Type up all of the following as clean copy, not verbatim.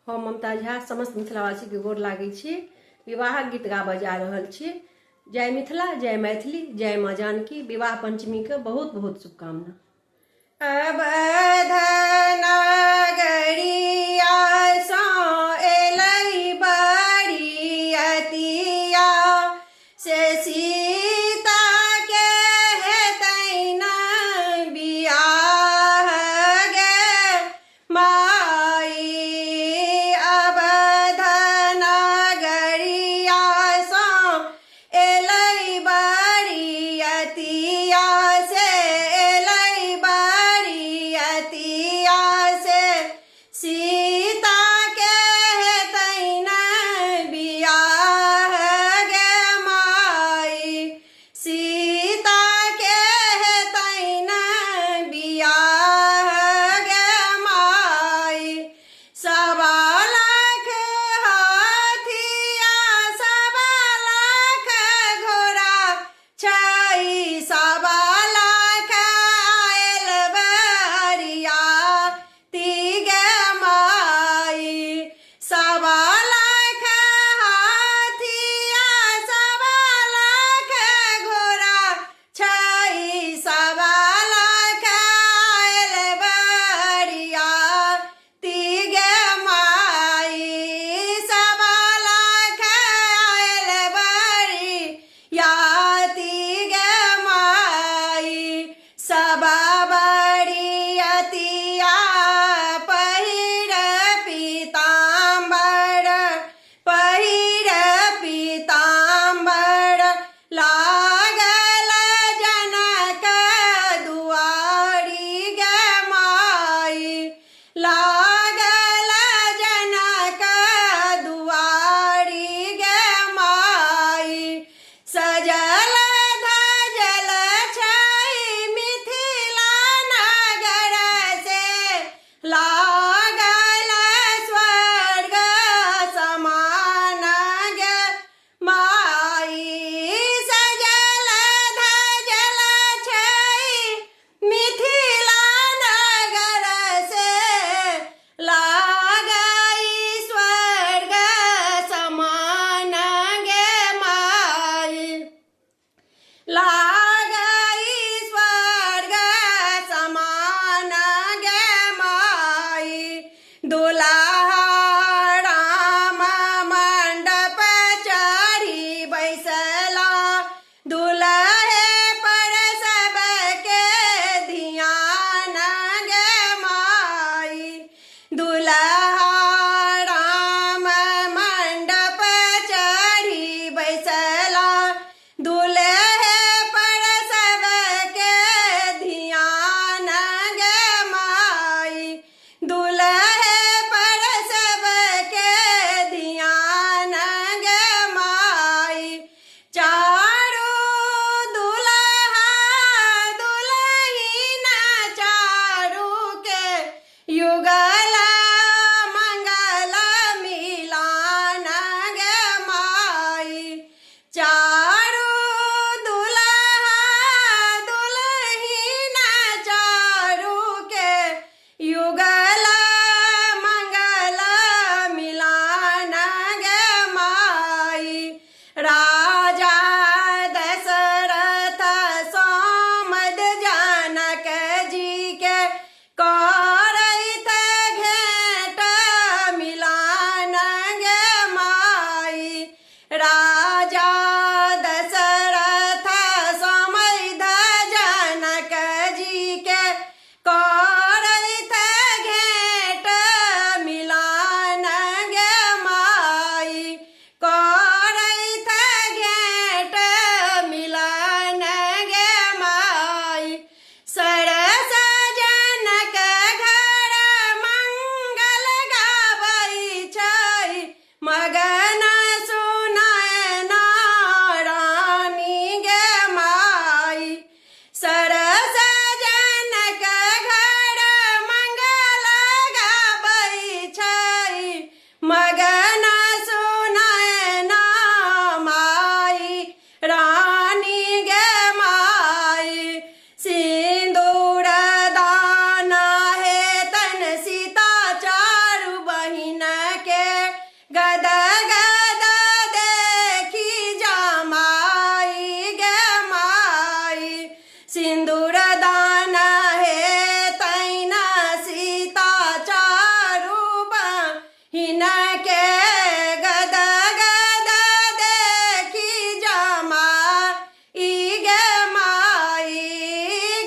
हम ममता झा समस्त मिथिलावासी के गोर लागै छी। विवाहक गीत गाबऽ जा रहल छी। जय मिथिला, जय मैथिली, जय माँ जानकी। विवाह पंचमी के बहुत बहुत शुभकामना। अवध नगरिया सँ एलै बरियतिया, से सीता के हेतैन बियाह गे माई। अवध नगरिया सँ एलै बरियतिया, से एलै बरियतिया, से सीता के हेतैन बियाह गे माई। सीता के हेतैन बियाह गे माई। सवा लाख हाथिया, सवा लाख घोड़ा छै, सवा लाख आयल बरियाती गे माई। सवा लाख हाथिया, सवा लाख घोड़ा छै, सवा लाख आयल बरियाती गे माई। सवा लाख आयल बरियाती गे माई। सबा बरियतिया पहिर पीताम्बर, पहिर पीताम्बर, लागल जनक दुआरी गे माई। लागल जनक दुआरी गे माई। सजल धजल छै मिथिला नगर, से लागल स्वर्ग समान गे माई। सजल धजल छै मिथिला नगर, से लागै स्वर्ग समान गे माई। लागै स्वर्ग समान गे माई। दुल्हा राम मंडप चढ़ी बैसला, दुल्हे पर सबके ध्यान गे माई। दुल्हा राम मंडप चढ़ी बैसला, दुल्हे पर सबके ध्यान गे माई। दुल्हे पर सब वरदान है तैना सीता चारू बहिन के गद गद देखी जमाई गे माई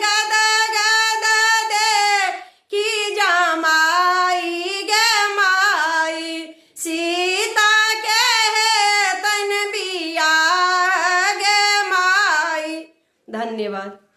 गद गद देखी जमाई गे माई सीता के है तन बिया गे माई। धन्यवाद।